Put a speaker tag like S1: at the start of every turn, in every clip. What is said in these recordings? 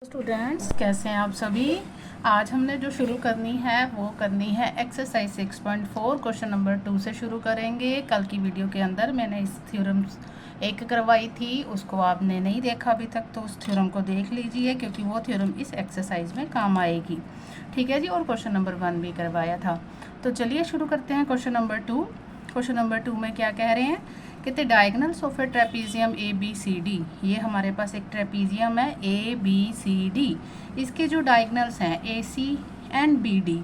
S1: Students, कैसे हैं आप सभी। आज हमने जो शुरू करनी है वो करनी है एक्सरसाइज 6.4 क्वेश्चन नंबर 2 से शुरू करेंगे। कल की वीडियो के अंदर मैंने इस थ्योरम एक करवाई थी, उसको आपने नहीं देखा अभी तक तो उस थ्योरम को देख लीजिए, क्योंकि वो थ्योरम इस एक्सरसाइज में काम आएगी। ठीक है जी। और क्वेश्चन नंबर 1 भी करवाया था। तो चलिए शुरू करते हैं क्वेश्चन नंबर 2। क्वेश्चन नंबर 2 में क्या कह रहे हैं, कहते diagonals of a trapezium A B C D. ये हमारे पास एक ट्रेपीजियम है ए बी सी डी। इसके जो डायगनल्स हैं A C and B D,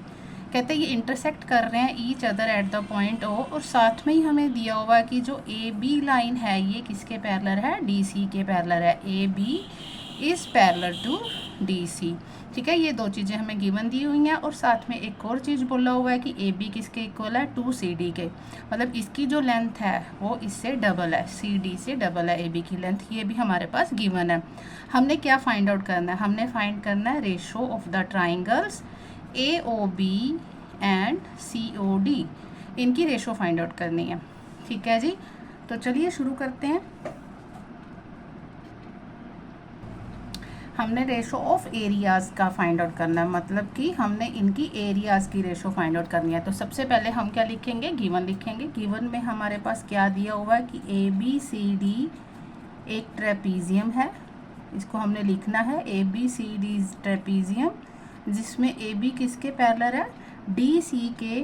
S1: कहते हैं ये इंटरसेक्ट कर रहे हैं each other at the point O. और साथ में ही हमें दिया हुआ है कि जो ए बी लाइन है ये किसके पैरेलल है, डी सी के पैरेलल है। A B is parallel to D C. ठीक है, ये दो चीज़ें हमें गिवन दी हुई हैं। और साथ में एक और चीज़ बोला हुआ है कि ए बी किसके इक्वल है, टू सी डी के। मतलब इसकी जो लेंथ है वो इससे डबल है, सी डी से डबल है ए बी की लेंथ। ये भी हमारे पास गिवन है। हमने क्या फाइंड आउट करना है, हमने फाइंड करना है ratio of the triangles A O B and C O D. इनकी रेशो फाइंड आउट करनी है। ठीक है जी, तो चलिए शुरू करते हैं। हमने रेशो ऑफ एरियाज़ का फाइंड आउट करना है, मतलब कि हमने इनकी एरियाज़ की रेशो फाइंड आउट करनी है। तो सबसे पहले हम क्या लिखेंगे, गिवन लिखेंगे। गिवन में हमारे पास क्या दिया हुआ है कि ए बी सी डी एक ट्रेपीजियम है। इसको हमने लिखना है A B C D trapezium, जिसमें ए बी किसके पैरेलल है, डी सी के।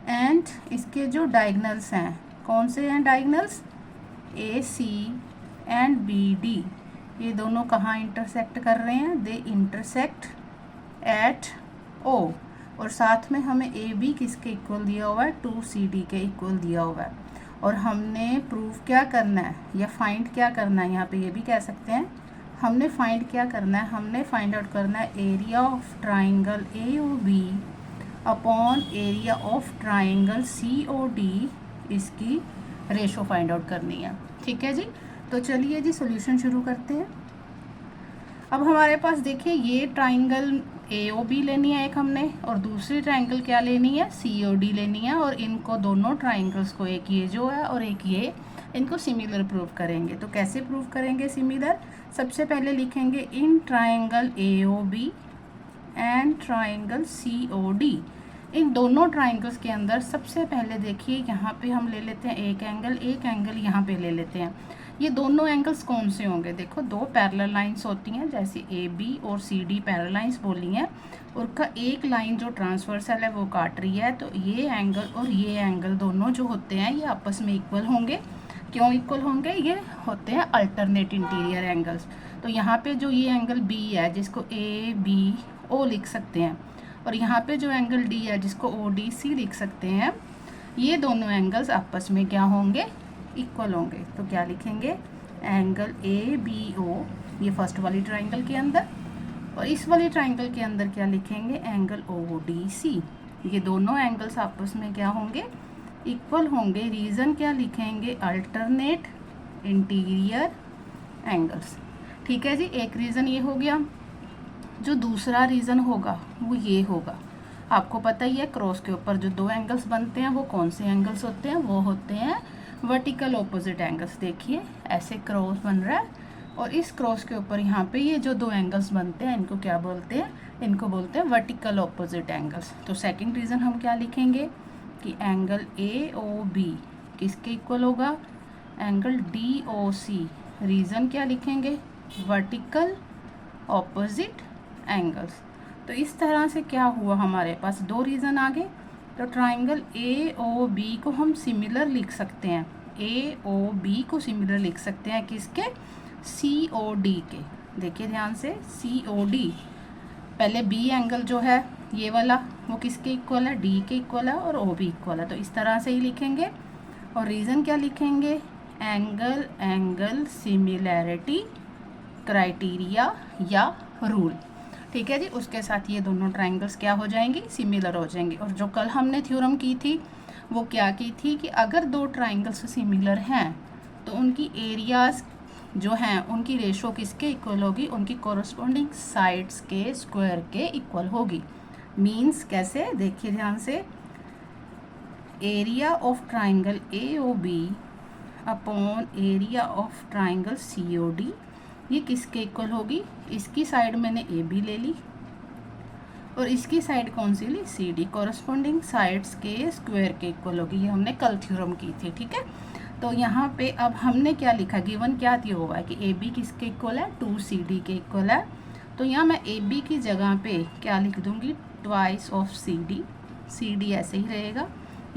S1: एंड इसके जो डायगनल्स हैं, कौन से हैं diagonals, A C and B D. ये दोनों कहाँ इंटरसेक्ट कर रहे हैं, दे इंटरसेक्ट एट ओ। और साथ में हमें ए बी किसके इक्वल दिया हुआ है, टू सी डी के इक्वल दिया हुआ है। और हमने प्रूफ क्या करना है या फाइंड क्या करना है, यहाँ पे ये भी कह सकते हैं हमने फाइंड क्या करना है, हमने फाइंड आउट करना है area of triangle A O B upon area of triangle C O D. इसकी रेशो फाइंड आउट करनी है। ठीक है जी, तो चलिए जी सॉल्यूशन शुरू करते हैं। अब हमारे पास देखिए ये ट्राइंगल ए ओ बी लेनी है एक हमने, और दूसरी ट्राइंगल क्या लेनी है, सी ओ डी लेनी है। और इनको दोनों ट्राइंगल्स को, एक ये जो है और एक ये, इनको सिमिलर प्रूव करेंगे। तो कैसे प्रूव करेंगे सिमिलर, सबसे पहले लिखेंगे in triangle A O B and triangle C O D. इन दोनों ट्राइंगल्स के अंदर सबसे पहले देखिए यहाँ पे हम ले लेते हैं एक एंगल यहाँ पे ले लेते हैं। ये दोनों एंगल्स कौन से होंगे, देखो दो पैरेलल लाइंस होती हैं, जैसे ए बी और सी डी पैरेलल लाइंस बोली हैं। उनका एक लाइन जो ट्रांसवर्सल है वो काट रही है। तो ये एंगल और ये एंगल दोनों जो होते हैं ये आपस में इक्वल होंगे। क्यों इक्वल होंगे, ये होते हैं अल्टरनेट इंटीरियर एंगल्स। तो यहाँ पे जो ये एंगल बी है जिसको ए बी ओ लिख सकते हैं, और यहाँ पे जो एंगल डी है जिसको ओ डी सी लिख सकते हैं, ये दोनों एंगल्स आपस में क्या होंगे, इक्वल होंगे। तो क्या लिखेंगे, एंगल ए बी ओ, ये फर्स्ट वाली ट्राइंगल के अंदर, और इस वाली ट्राइंगल के अंदर क्या लिखेंगे, एंगल ओ डी सी। ये दोनों एंगल्स आपस में क्या होंगे, इक्वल होंगे। रीज़न क्या लिखेंगे, अल्टरनेट इंटीरियर एंगल्स। ठीक है जी, एक रीज़न ये हो गया। जो दूसरा रीज़न होगा वो ये होगा, आपको पता ही है क्रॉस के ऊपर जो दो एंगल्स बनते हैं वो कौन से एंगल्स होते हैं, वो होते हैं वर्टिकल ऑपोजिट एंगल्स। देखिए ऐसे क्रॉस बन रहा है, और इस क्रॉस के ऊपर यहाँ पे ये जो दो एंगल्स बनते हैं इनको क्या बोलते हैं, इनको बोलते हैं वर्टिकल ऑपोजिट एंगल्स। तो सेकंड रीज़न हम क्या लिखेंगे कि एंगल ए ओ बी किसके इक्वल होगा, एंगल डी ओ सी। रीज़न क्या लिखेंगे, वर्टिकल ऑपोजिट एंगल्स। तो इस तरह से क्या हुआ, हमारे पास दो रीज़न आ गए। तो ट्राइंगल ए ओ बी को हम सिमिलर लिख सकते हैं, ए ओ बी को सिमिलर लिख सकते हैं किसके, सी ओ डी के। देखिए ध्यान से, सी ओ डी, पहले बी एंगल जो है ये वाला वो किसके इक्वल है, डी के इक्वल है, और ओ बी इक्वल है। तो इस तरह से ही लिखेंगे। और रीज़न क्या लिखेंगे, एंगल एंगल सिमिलैरिटी क्राइटेरिया या रूल। ठीक है जी, उसके साथ ये दोनों ट्राइंगल्स क्या हो जाएंगी, सिमिलर हो जाएंगे। और जो कल हमने थ्योरम की थी वो क्या की थी कि अगर दो ट्राइंगल्स सिमिलर हैं तो उनकी एरियाज़ जो हैं उनकी रेशो किसके इक्वल होगी, उनकी कोरस्पॉन्डिंग साइड्स के स्क्वायर के इक्वल होगी। मीन्स कैसे, देखिए ध्यान से, area of triangle A O B upon area of triangle C O D ये किसके इक्वल होगी, इसकी साइड मैंने ए बी ले ली और इसकी साइड कौन सी ली, सी डी। कॉरस्पॉन्डिंग साइड्स के स्क्वायर के इक्वल होगी, ये हमने कल थ्योरम की थी, ठीक है। तो यहाँ पे अब हमने क्या लिखा, गिवन क्या दिया हुआ है कि ए बी किसके इक्वल है, 2CD के इक्वल है। तो यहाँ मैं ए बी की जगह पे क्या लिख दूँगी, ट्वाइस ऑफ सी डी ऐसे ही रहेगा,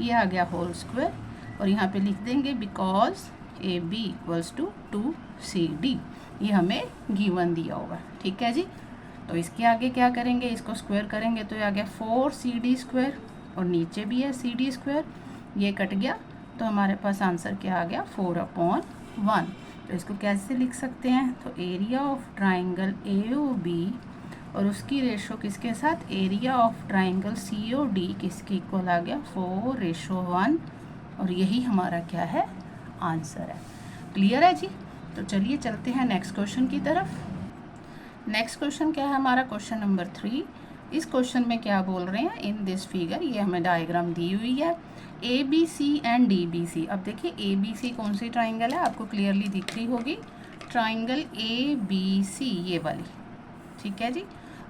S1: ये आ गया होल स्क्वायर और यहाँ पे लिख देंगे because A B equals to 2CD, ये हमें गिवन दिया होगा, ठीक है जी। तो इसके आगे क्या करेंगे, इसको स्क्वायर करेंगे तो ये आ गया 4CD स्क्वायर और नीचे भी है CD स्क्वायर, ये कट गया तो हमारे पास आंसर क्या आ गया, 4/1। तो इसको कैसे लिख सकते हैं, तो एरिया ऑफ ट्राइंगल AOB और उसकी रेशो किसके साथ, एरिया ऑफ ट्राइंगल COD किसके इक्वल आ गया, 4:1 और यही हमारा क्या है, आंसर है। क्लियर है जी। तो चलिए चलते हैं नेक्स्ट क्वेश्चन की तरफ। नेक्स्ट क्वेश्चन क्या है हमारा, क्वेश्चन नंबर 3। इस क्वेश्चन में क्या बोल रहे हैं, इन दिस फिगर, ये हमें डायग्राम दी हुई है, ABC एंड DBC। अब देखिए ABC कौन सी ट्राइंगल है, आपको क्लियरली दिख रही होगी, ट्राइंगल ABC ये वाली, ठीक है जी।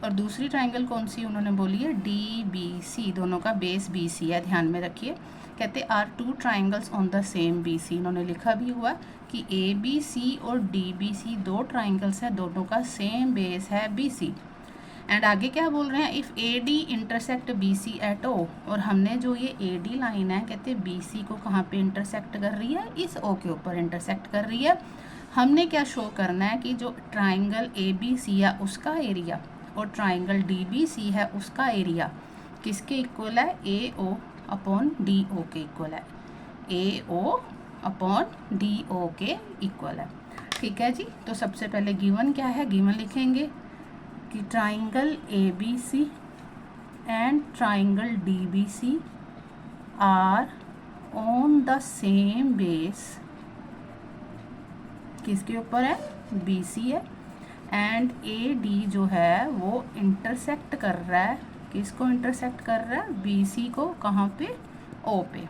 S1: और दूसरी ट्राइंगल कौन सी उन्होंने बोली है, DBC, दोनों का बेस BC है, ध्यान में रखिए। कहते are 2 triangles on the same BC, इन्होंने लिखा भी हुआ कि ABC और DBC 2 ट्राइंगल्स है, दोनों का सेम बेस है BC। एंड आगे क्या बोल रहे हैं, if AD intersect BC at O, और हमने जो ये AD लाइन है कहते हैं BC को कहाँ पे इंटरसेक्ट कर रही है, इस O के ऊपर इंटरसेक्ट कर रही है। हमने क्या शो करना है कि जो ट्राइंगल ABC है उसका एरिया और ट्राइंगल DBC है उसका एरिया किसके इक्वल है, AO अपॉन DO के इक्वल है, AO अपॉन DO के इक्वल है, ठीक है जी। तो सबसे पहले गिवन क्या है, गिवन लिखेंगे कि triangle ABC and triangle DBC are on the same base, किसके ऊपर है, BC है, एंड AD जो है वो इंटरसेक्ट कर रहा है, किसको इंटरसेक्ट कर रहा है, BC को, कहाँ पे, O पे।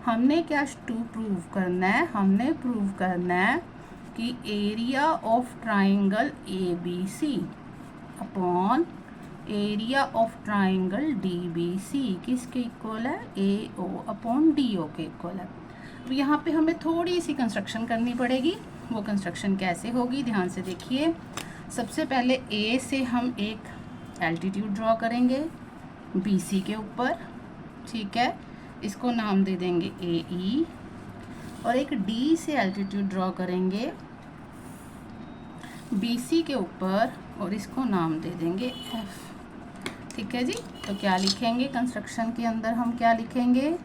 S1: हमने क्या प्रूव करना है, हमने प्रूव करना है कि area of triangle ABC upon area of triangle DBC किसके इक्वल है, AO अपॉन DO के इक्वल है। तो यहाँ पे हमें थोड़ी सी कंस्ट्रक्शन करनी पड़ेगी, वो कंस्ट्रक्शन कैसे होगी, ध्यान से देखिए। सबसे पहले A से हम एक एल्टीट्यूड ड्रॉ करेंगे BC के ऊपर, ठीक है, इसको नाम दे देंगे AE, और एक D से एल्टीट्यूड ड्रॉ करेंगे BC के ऊपर और इसको नाम दे देंगे F, ठीक है जी। तो क्या लिखेंगे कंस्ट्रक्शन के अंदर, हम क्या लिखेंगे,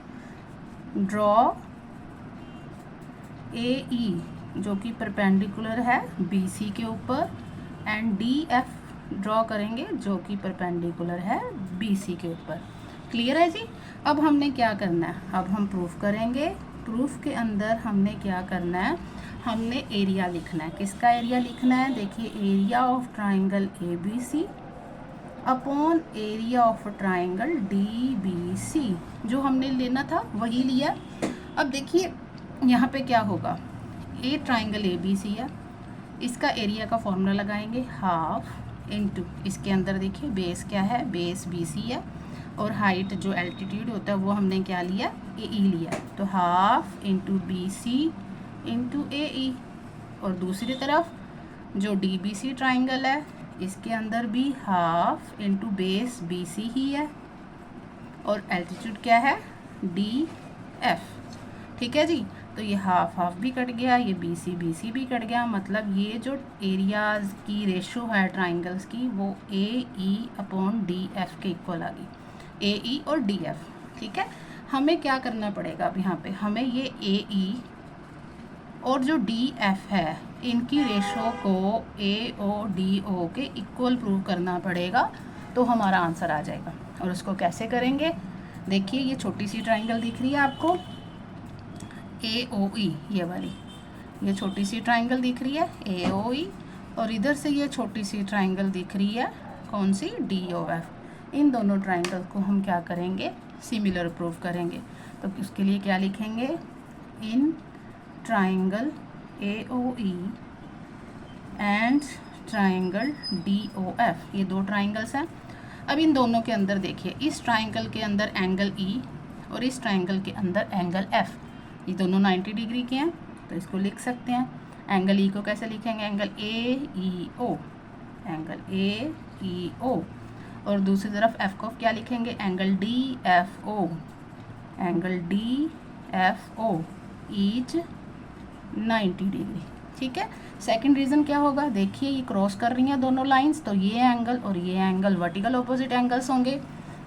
S1: ड्रॉ AE जो कि परपेंडिकुलर है BC के ऊपर एंड DF ड्रॉ करेंगे जो कि परपेंडिकुलर है BC के ऊपर। क्लियर है जी। अब हमने क्या करना है, अब हम प्रूफ करेंगे। प्रूफ के अंदर हमने क्या करना है, हमने एरिया लिखना है, किसका एरिया लिखना है, देखिए area of triangle ABC upon area of triangle DBC, जो हमने लेना था वही लिया। अब देखिए यहाँ पे क्या होगा, ए ट्राइंगल ABC है, इसका एरिया का फॉर्मूला लगाएंगे, हाफ इनटू, इसके अंदर देखिए बेस क्या है, बेस BC है, और हाइट जो एल्टीट्यूड होता है वो हमने क्या लिया, AE लिया, तो half into BC into AE। और दूसरी तरफ जो DBC ट्राइंगल है इसके अंदर भी हाफ इंटू बेस BC ही है और एल्टीट्यूड क्या है, DF, ठीक है जी। तो ये हाफ हाफ भी कट गया, ये BC भी कट गया, मतलब ये जो एरियाज की रेशो है ट्राइंगल्स की वो AE अपॉन DF के इक्वल आ गई, AE और DF, ठीक है। हमें क्या करना पड़ेगा, अब यहाँ पे हमें ये AE और जो DF है इनकी रेशो को AO DO के इक्वल प्रूव करना पड़ेगा, तो हमारा आंसर आ जाएगा। और उसको कैसे करेंगे, देखिए ये छोटी सी ट्राइंगल दिख रही है आपको AOE, ये वाली, ये छोटी सी ट्राइंगल दिख रही है AOE, और इधर से ये छोटी सी ट्राइंगल दिख रही है कौन सी, DOF। इन दोनों ट्राइंगल को हम क्या करेंगे, सिमिलर प्रूव करेंगे। तो उसके लिए क्या लिखेंगे, in triangle AOE and triangle DOF, ये दो ट्राइंगल्स हैं। अब इन दोनों के अंदर देखिए, इस ट्राइंगल के अंदर एंगल E और इस ट्राइंगल के अंदर एंगल F, ये दोनों 90 डिग्री के हैं, तो इसको लिख सकते हैं। एंगल E को कैसे लिखेंगे, एंगल AEO, एंगल AEO, और दूसरी तरफ F को क्या लिखेंगे, angle DFO, angle DFO, each 90 degree. ठीक है। सेकंड रीज़न क्या होगा, देखिए ये क्रॉस कर रही हैं दोनों लाइंस, तो ये एंगल और ये एंगल वर्टिकल ऑपोजिट एंगल्स होंगे,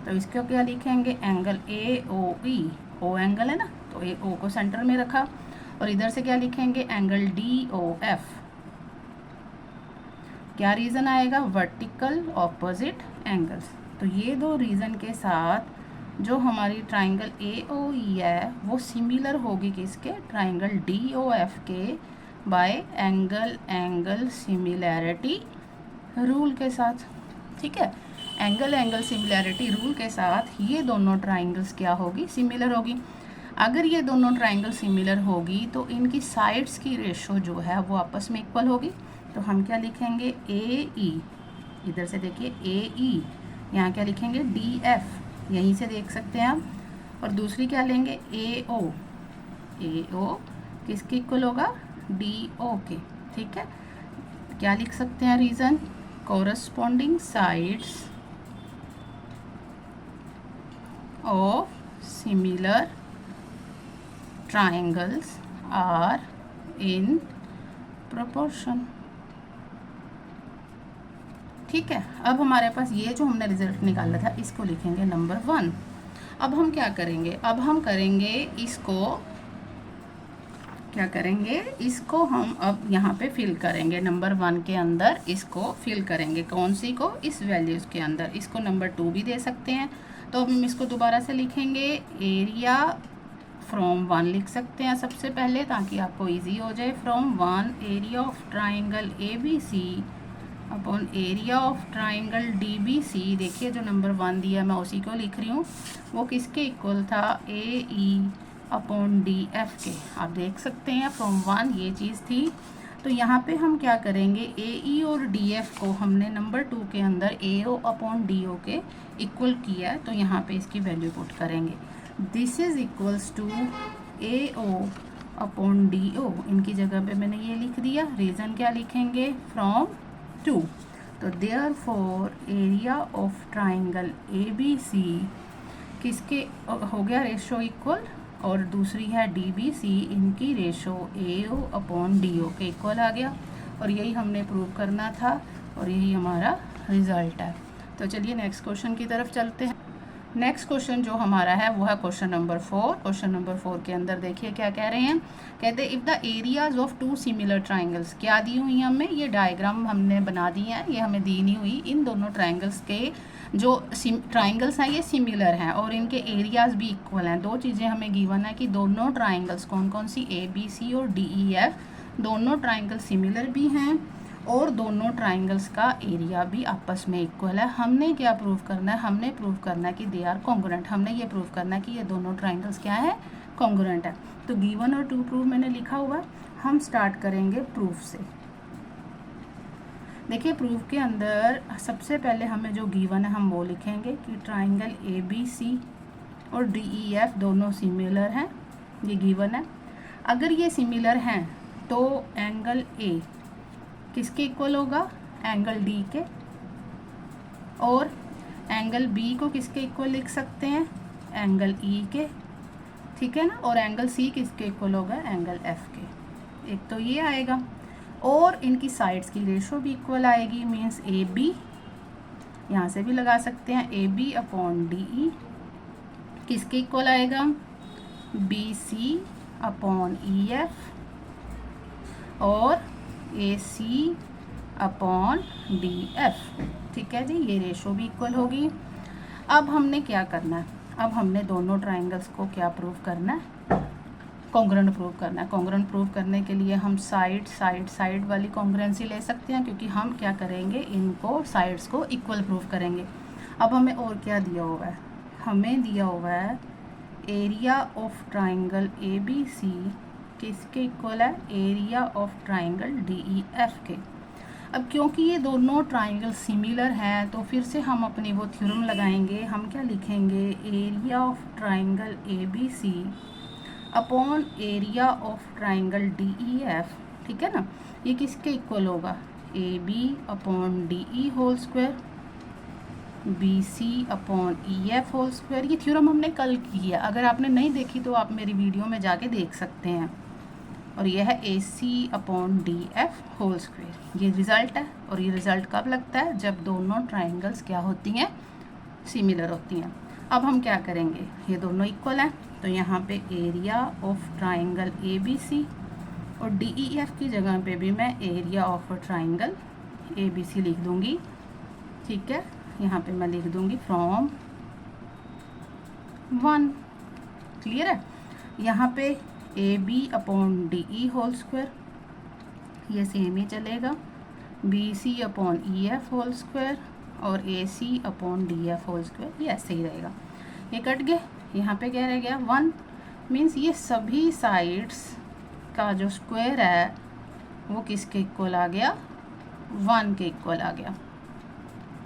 S1: तो इसको क्या लिखेंगे, एंगल AOE, O एंगल है ना, तो AO को सेंटर में रखा, और इधर से क्या लिखेंगे, एंगल DOF। क्या रीज़न आएगा, वर्टिकल ऑपोजिट एंगल्स। तो ये दो रीज़न के साथ जो हमारी ट्राइंगल AOE है वो सिमिलर होगी किसके, ट्राइंगल DOF के, बाय एंगल सिमिलैरिटी रूल के साथ। ठीक है, एंगल सिमिलैरिटी रूल के साथ ये दोनों ट्राइंगल्स क्या होगी, सिमिलर होगी। अगर ये दोनों ट्राइंगल सिमिलर होगी तो इनकी साइड्स की रेशो जो है वो आपस में इक्वल होगी। तो हम क्या लिखेंगे, AE, इधर से देखिए AE, यहाँ क्या लिखेंगे DF, यहीं से देख सकते हैं आप, और दूसरी क्या लेंगे AO, AO किसके इक्वल होगा, DO के। ठीक है, क्या लिख सकते हैं reason, corresponding sides of similar triangles are in proportion. ठीक है, अब हमारे पास ये जो हमने रिजल्ट निकाला था इसको लिखेंगे नंबर 1। अब हम क्या करेंगे, अब हम करेंगे इसको, क्या करेंगे, इसको हम अब यहाँ पे फिल करेंगे, नंबर 1 के अंदर इसको फिल करेंगे। कौन सी को, इस वैल्यूज़ के अंदर। इसको नंबर 2 भी दे सकते हैं, तो अब हम इसको दोबारा से लिखेंगे, एरिया फ्रॉम 1 लिख सकते हैं सबसे पहले, ताकि आपको इजी हो जाए। From 1 area of triangle ABC upon area of triangle DBC। देखिए जो नंबर 1 दिया मैं उसी को लिख रही हूँ, वो किसके इक्वल था, AE अपॉन DF के। आप देख सकते हैं फ्रॉम 1 ये चीज़ थी। तो यहाँ पे हम क्या करेंगे, AE और DF को हमने नंबर 2 के अंदर AO अपॉन DO के इक्वल किया है, तो यहाँ पे इसकी वैल्यू पुट करेंगे। This is equals to AO upon DO, इनकी जगह पे मैंने ये लिख दिया। रीज़न क्या लिखेंगे, फ्रॉम 2। तो therefore area of triangle ABC किसके हो गया, रेशो इक्वल, और दूसरी है DBC, इनकी रेशो AO अपॉन DO के इक्वल आ गया, और यही हमने प्रूव करना था, और यही हमारा रिज़ल्ट है। तो चलिए नेक्स्ट क्वेश्चन की तरफ चलते हैं। नेक्स्ट क्वेश्चन जो हमारा है वो है क्वेश्चन नंबर 4। क्वेश्चन नंबर 4 के अंदर देखिए क्या कह रहे हैं, कहते हैं if the areas of 2 similar triangles, क्या दी हुई हैं हमें, ये डायग्राम हमने बना दी है, ये हमें दी नहीं हुई। इन दोनों ट्राइंगल्स के जो ट्राइंगल्स हैं ये सिमिलर हैं और इनके एरियाज भी इक्वल हैं। दो चीज़ें हमें गिवन है कि दोनों ट्राइंगल्स कौन कौन सी, ABC और DEF, दोनों ट्राइंगल सिमिलर भी हैं और दोनों ट्राइंगल्स का एरिया भी आपस में इक्वल है। हमने क्या प्रूव करना है, हमने प्रूव करना है कि दे आर कॉन्ग्रुएंट। हमने ये प्रूव करना है कि ये दोनों ट्राइंगल्स क्या है, कॉन्ग्रुएंट है। तो गिवन और टू प्रूव मैंने लिखा हुआ। हम स्टार्ट करेंगे प्रूफ से। देखिए प्रूफ के अंदर सबसे पहले हमें जो गिवन है हम वो लिखेंगे कि ट्राइंगल ABC और DEF दोनों सिमिलर हैं, ये गिवन है। अगर ये सिमिलर हैं तो एंगल A किसके इक्वल होगा, एंगल D के, और एंगल B को किसके इक्वल लिख सकते हैं, एंगल E के, ठीक है ना, और एंगल C किसके इक्वल होगा, एंगल F के। एक तो ये आएगा, और इनकी साइड्स की रेशो भी इक्वल आएगी, मीन्स AB, यहाँ से भी लगा सकते हैं, AB अपॉन DE किसके इक्वल आएगा, BC अपॉन EF, और AC अपॉन DF। ठीक है जी, ये रेशो भी इक्वल होगी। अब हमने क्या करना है, अब हमने दोनों ट्राइंगल्स को क्या प्रूव करना है, कॉन्ग्रुएंट प्रूव करना है। कॉन्ग्रुएंट प्रूव करने के लिए हम साइड वाली कॉन्ग्रुएंसी ले सकते हैं, क्योंकि हम क्या करेंगे, इनको साइड्स को इक्वल प्रूव करेंगे। अब हमें और क्या दिया हुआ है, हमें दिया हुआ है एरिया ऑफ ट्राइंगल ABC किसके इक्वल है, एरिया ऑफ ट्राइंगल DEF के। अब क्योंकि ये दोनों ट्राइंगल सिमिलर हैं तो फिर से हम अपनी वो थ्योरम लगाएंगे। हम क्या लिखेंगे, area of triangle A B C upon area of triangle D E F, ठीक है ना। ये किसके इक्वल होगा, A B upon D E whole square B C upon E F whole square. ये थ्योरम हमने कल की है, अगर आपने नहीं देखी तो आप मेरी वीडियो में जाके देख सकते हैं। और यह है A C upon D F whole square, ये रिज़ल्ट है। और ये रिज़ल्ट कब लगता है, जब दोनों ट्राइंगल्स क्या होती हैं, सिमिलर होती हैं। अब हम क्या करेंगे, ये दोनों इक्वल हैं तो यहाँ पे area of triangle A B C और डी ई एफ की जगह पे भी मैं area of triangle A B C लिख दूँगी, ठीक है। यहाँ पे मैं लिख दूँगी फ्रॉम 1, क्लियर है। यहाँ पे A B upon D E whole square, ये सेम ही चलेगा, B C upon E F whole square और A C upon D F whole square, ये ऐसे ही रहेगा। ये कट गए, यहाँ पे क्या रह गया 1, मीन्स ये सभी साइड्स का जो स्क्वायर है वो किसके इक्वल आ गया, 1 के इक्वल आ गया,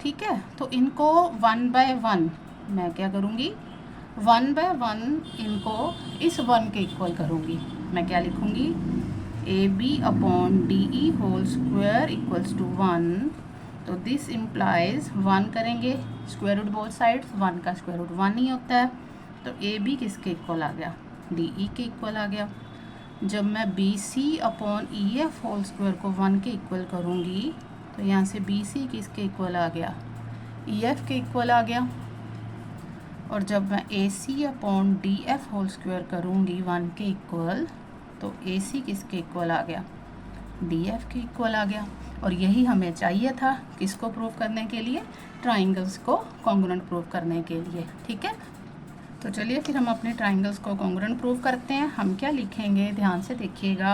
S1: ठीक है। तो इनको 1 बाय 1 मैं क्या करूँगी, 1 बाय 1 इनको इस 1 के इक्वल करूँगी। मैं क्या लिखूँगी, A B upon D E whole square equals to 1। तो दिस इम्प्लाइज 1 करेंगे स्क्वायर रूट बोथ साइड्स, 1 का स्क्वायर रूट 1 ही होता है। तो ए बी किसके इक्वल आ गया, डी ई के इक्वल आ गया। जब मैं B C upon E F whole square को 1 के इक्वल करूँगी तो यहाँ से बी सी किसके इक्वल आ गया, ई एफ के इक्वल आ गया। और जब मैं A C upon D F whole square करूँगी 1 के इक्वल तो ए सी किसके इक्वल आ गया, डी एफ के इक्वल आ गया। और यही हमें चाहिए था, किसको प्रूव करने के लिए, ट्राइंगल्स को कॉन्ग्रुएंट प्रूव करने के लिए, ठीक है। तो चलिए फिर हम अपने ट्राइंगल्स को कॉन्ग्रुएंट प्रूव करते हैं। हम क्या लिखेंगे, ध्यान से देखिएगा,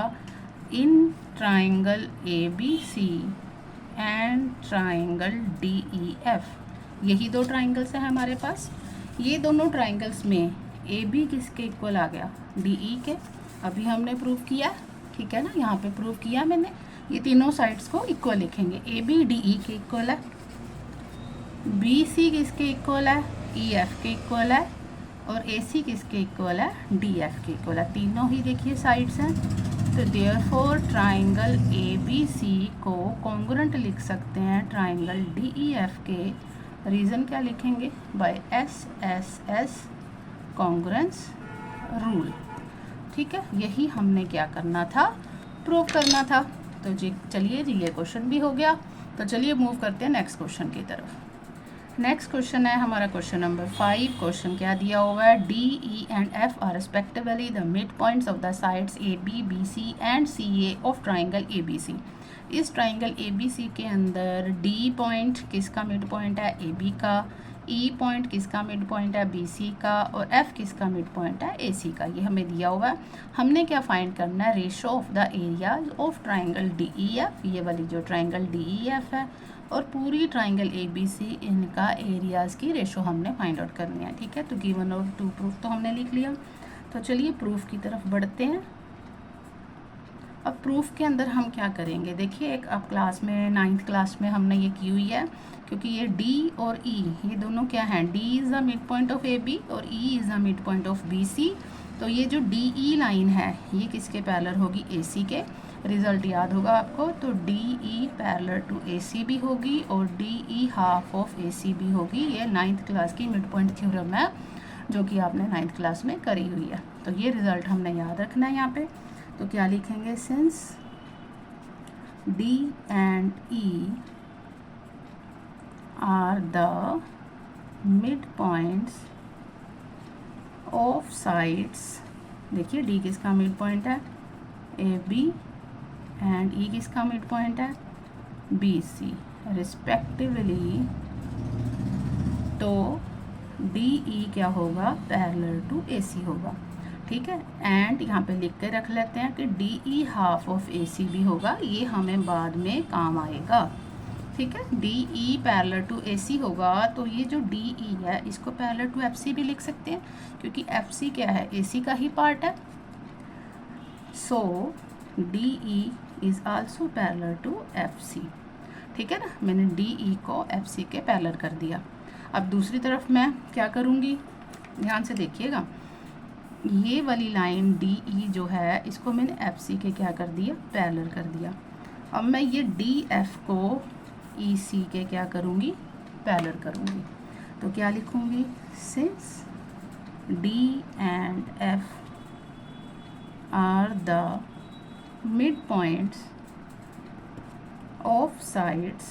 S1: in triangle A B C and triangle D E F, यही दो ट्राइंगल्स हैं हमारे पास। ये दोनों ट्राइंगल्स में ए बी किसके इक्वल आ गया, डी ई के, अभी हमने प्रूव किया, ठीक है ना, यहाँ पे प्रूव किया मैंने। ये तीनों साइड्स को इक्वल लिखेंगे, ए बी डी ई के इक्वल है, बी सी किसके इक्वल है, ई एफ के इक्वल है, और ए सी किसके इक्वल है, डी एफ के इक्वल है। तीनों ही देखिए साइड्स हैं। तो therefore triangle A B C को कॉन्ग्रुएंट लिख सकते हैं ट्राइंगल डी ई एफ के। रीज़न क्या लिखेंगे, by S S S congruence rule, ठीक है। यही हमने क्या करना था, प्रूव करना था। तो जी चलिए जी, ये क्वेश्चन भी हो गया। तो चलिए मूव करते हैं नेक्स्ट क्वेश्चन की तरफ। नेक्स्ट क्वेश्चन है हमारा क्वेश्चन नंबर 5। क्वेश्चन क्या दिया हुआ है, D E and F are respectively the mid points of the sides A B B C and C A of triangle A B C. इस triangle A B C के अंदर D point किसका mid point है, A B का, E point किसका mid point है, B C का, और एफ किसका मिड पॉइंट है, ए सी का। ये हमें दिया हुआ है। हमने क्या फाइंड करना है, ratio of the areas of triangle D E F, ये वाली जो ट्राइंगल डी ई एफ है, और पूरी ट्राइंगल ए बी सी, इनका एरियाज़ की रेशो हमने फाइंड आउट करनी है, ठीक है। तो गिवन और टू प्रूफ तो हमने लिख लिया। तो चलिए प्रूफ की तरफ बढ़ते हैं। अब प्रूफ के अंदर हम क्या करेंगे, देखिए एक अब क्लास में 9th क्लास में हमने ये की हुई है, क्योंकि ये डी और ई ये दोनों क्या हैं, D is the mid point of A B और E is the mid point of B C. तो ये जो डी ई लाइन है ये किसके पैरेलल होगी, ए सी के। रिज़ल्ट याद होगा आपको, तो डी ई पैरेलल टू ए सी भी होगी और D E half of A सी भी होगी। ये 9th क्लास की मिड पॉइंट थ्योरम है जो कि आपने 9th क्लास में करी हुई है। तो ये रिज़ल्ट हमने याद रखना है यहाँ पे। तो क्या लिखेंगे, since D and E R the mid points of sides, देखिए डी किसका मिड पॉइंट है, ए बी, एंड ई किसका मिड पॉइंट है, बी सी रिस्पेक्टिवली। तो डी ई क्या होगा, पैरेलल टू ए सी होगा, ठीक है। एंड यहाँ पे लिख के रख लेते हैं कि D E half of A सी भी होगा, ये हमें बाद में काम आएगा, ठीक है। डी ई पैरेलल टू ए सी होगा, तो ये जो डी ई है इसको पैरेलल टू एफ सी भी लिख सकते हैं, क्योंकि एफ सी क्या है, ए सी का ही पार्ट है। So D E is also parallel to F C. ठीक है ना, मैंने डी ई को एफ सी के पैरेलल कर दिया। अब दूसरी तरफ मैं क्या करूँगी, ध्यान से देखिएगा, ये वाली लाइन डी ई जो है इसको मैंने एफ सी के क्या कर दिया, पैरेलल कर दिया। अब मैं ये डी एफ को ई सी के क्या करूँगी, पैरेलल करूँगी। तो क्या लिखूँगी, since D and F are the mid points of sides,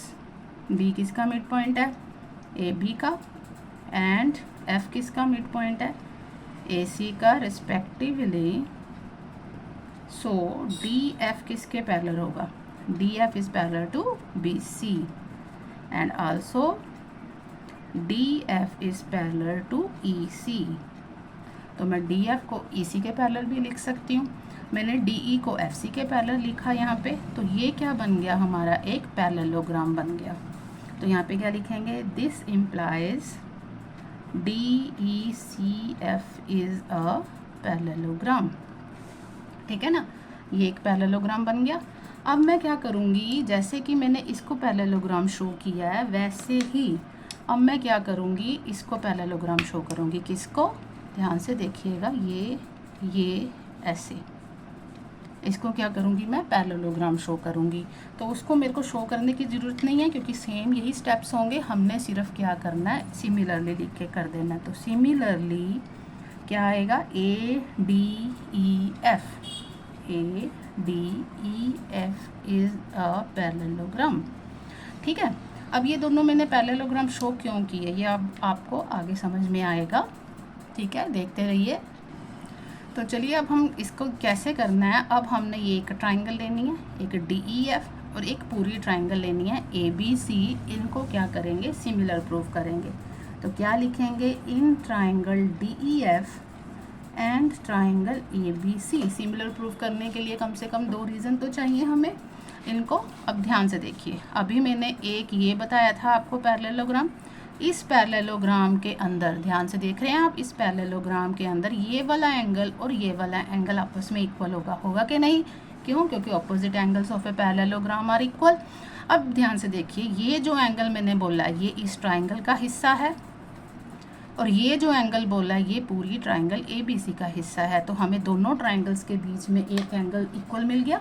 S1: D किसका मिड पॉइंट है, ए बी का, एंड एफ किसका मिड पॉइंट है, ए सी का रिस्पेक्टिवली। सो डी एफ किसके पैरेलल होगा, D F is parallel to B C and also D F is parallel to E C. तो मैं D F को ई सी के पैरेलल भी लिख सकती हूँ। मैंने डी ई को एफ सी के पैरेलल लिखा यहाँ पे, तो ये क्या बन गया, हमारा एक पैरेललोग्राम बन गया। तो यहाँ पे क्या लिखेंगे, this implies D E C F is a parallelogram. ठीक है ना, ये एक पैरेललोग्राम बन गया। अब मैं क्या करूँगी, जैसे कि मैंने इसको पैरेललोग्राम शो किया है वैसे ही अब मैं क्या करूँगी, इसको पैरेललोग्राम शो करूँगी। किसको, ध्यान से देखिएगा, ये ऐसे इसको क्या करूँगी, मैं पैरेललोग्राम शो करूँगी। तो उसको मेरे को शो करने की ज़रूरत नहीं है क्योंकि सेम यही स्टेप्स होंगे। हमने सिर्फ क्या करना है, सिमिलरली लिख के कर देना है। तो सिमिलरली क्या आएगा, A D E F, A D E F is a parallelogram. ठीक है, अब ये दोनों मैंने पैरेललोग्राम शो क्यों किए, ये अब आपको आगे समझ में आएगा। ठीक है, देखते रहिए। तो चलिए अब हम इसको कैसे करना है। अब हमने ये एक ट्राइंगल लेनी है, एक डी ई एफ और एक पूरी ट्राइंगल लेनी है ए बी सी। इनको क्या करेंगे, सिमिलर प्रूफ करेंगे। तो क्या लिखेंगे, in triangle D E F and triangle A B C. Similar proof करने के लिए कम से कम 2 रीज़न तो चाहिए हमें इनको। अब ध्यान से देखिए, अभी मैंने एक ये बताया था आपको पैरेललोग्राम। इस पैरेललोग्राम के अंदर ध्यान से देख रहे हैं आप, इस पैरेललोग्राम के अंदर ये वाला एंगल और ये वाला एंगल आपस में इक्वल होगा कि नहीं, क्यों, क्योंकि opposite angles of a parallelogram are equal. अब ध्यान से देखिए, ये जो एंगल मैंने बोला ये इस ट्राइंगल का हिस्सा है और ये जो एंगल बोला ये पूरी ट्राइंगल ए बी सी का हिस्सा है। तो हमें दोनों ट्राइंगल्स के बीच में एक एंगल इक्वल मिल गया।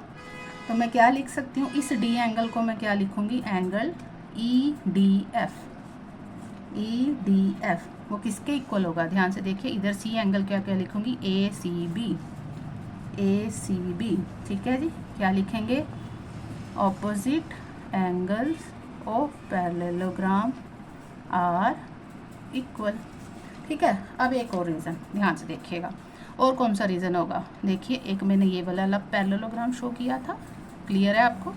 S1: तो मैं क्या लिख सकती हूँ, इस डी एंगल को मैं क्या लिखूँगी, angle E D F. E D F वो किसके इक्वल होगा, ध्यान से देखिए, इधर सी एंगल क्या क्या लिखूँगी, ए C B, A C B. ठीक है जी, क्या लिखेंगे, opposite angles of parallelogram are equal. ठीक है, अब एक और रीज़न ध्यान से देखिएगा, और कौन सा रीज़न होगा, देखिए एक मैंने ये वाला पैरेललोग्राम शो किया था, क्लियर है आपको।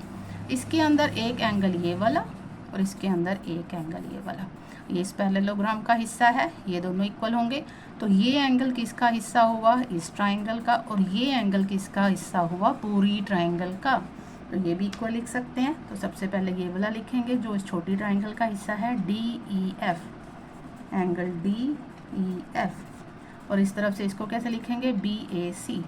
S1: इसके अंदर एक एंगल ये वाला और इसके अंदर एक एंगल ये वाला, ये इस पैरेललोग्राम का हिस्सा है, ये दोनों इक्वल होंगे। तो ये एंगल किसका हिस्सा हुआ, इस ट्राइंगल का, और ये एंगल किसका हिस्सा हुआ, पूरी ट्राइंगल का। तो ये भी इक्वल लिख सकते हैं। तो सबसे पहले ये वाला लिखेंगे जो इस छोटी ट्राइंगल का हिस्सा है, D E F, angle D E F. और इस तरफ से इसको कैसे लिखेंगे, B A C,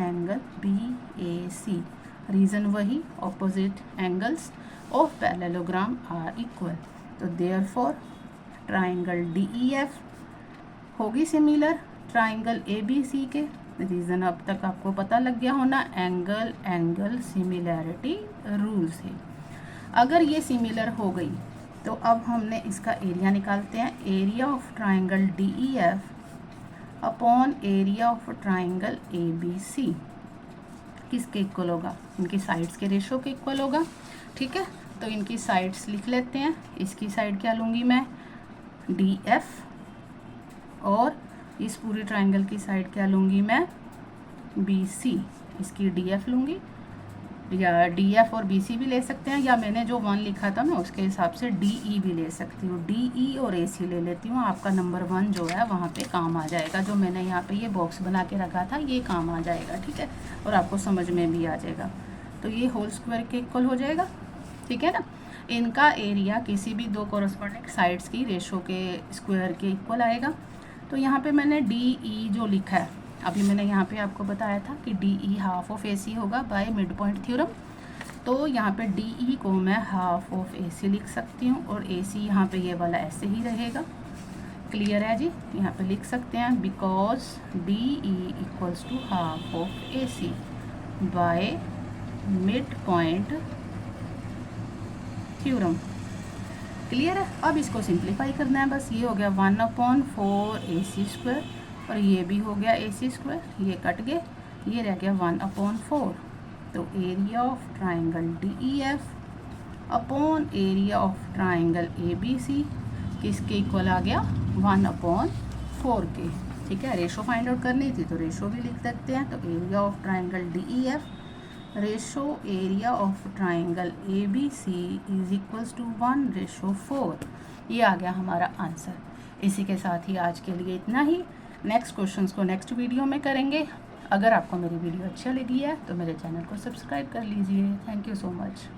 S1: angle B A C. Reason वही, opposite angles of parallelogram are equal. तो therefore triangle D E F होगी similar triangle A B C के। रीज़न अब तक आपको पता लग गया होना, एंगल एंगल सिमिलैरिटी रूल से। अगर ये सिमिलर हो गई तो अब हमने इसका एरिया निकालते हैं। Area of triangle D E F upon area of triangle A B C किसके इक्वल होगा, इनकी साइड्स के रेशो के इक्वल होगा। ठीक है, तो इनकी साइड्स लिख लेते हैं। इसकी साइड क्या लूँगी मैं, डी एफ, और इस पूरी ट्राइंगल की साइड क्या लूँगी मैं, बी सी। इसकी डी एफ लूँगी, या डी एफ और बी सी भी ले सकते हैं, या मैंने जो 1 लिखा था मैं उसके हिसाब से डी ई भी ले सकती हूँ। डी ई और ए सी ले लेती हूँ, आपका नंबर 1 जो है वहाँ पे काम आ जाएगा। जो मैंने यहाँ पे ये बॉक्स बना के रखा था ये काम आ जाएगा। ठीक है, और आपको समझ में भी आ जाएगा। तो ये होल स्क्वायर के इक्वल हो जाएगा। ठीक है ना, इनका एरिया किसी भी 2 कॉरस्पॉन्डिंग साइड्स की रेशो के स्क्वायर के इक्वल आएगा। तो यहाँ पे मैंने डी ई जो लिखा है, अभी मैंने यहाँ पे आपको बताया था कि D E half of A सी होगा बाय मिड पॉइंट थ्योरम। तो यहाँ पे डी ई को मैं हाफ ऑफ ए सी लिख सकती हूँ और ए सी यहाँ पर ये वाला ऐसे ही रहेगा। क्लियर है जी, यहाँ पे लिख सकते हैं because D E equals to half of A C by mid point theorem. Clear है। अब इसको सिंप्लीफाई करना है बस। ये हो गया 1/4 ए सी स्क्वायर और ये भी हो गया ए सी स्क्वायर, ये कट गए, ये रह गया 1/4। तो area of triangle D E F upon area of triangle A B C किसके इक्वल आ गया 1/4 के। ठीक है, रेशो फाइंड आउट करनी थी तो रेशो भी लिख सकते हैं। तो area of triangle D E F ratio area of triangle A B C is equals to 1/4। ये आ गया हमारा आंसर। इसी के साथ ही आज के लिए इतना ही। नेक्स्ट क्वेश्चंस को नेक्स्ट वीडियो में करेंगे। अगर आपको मेरी वीडियो अच्छा लगी है तो मेरे चैनल को सब्सक्राइब कर लीजिए। Thank you so much.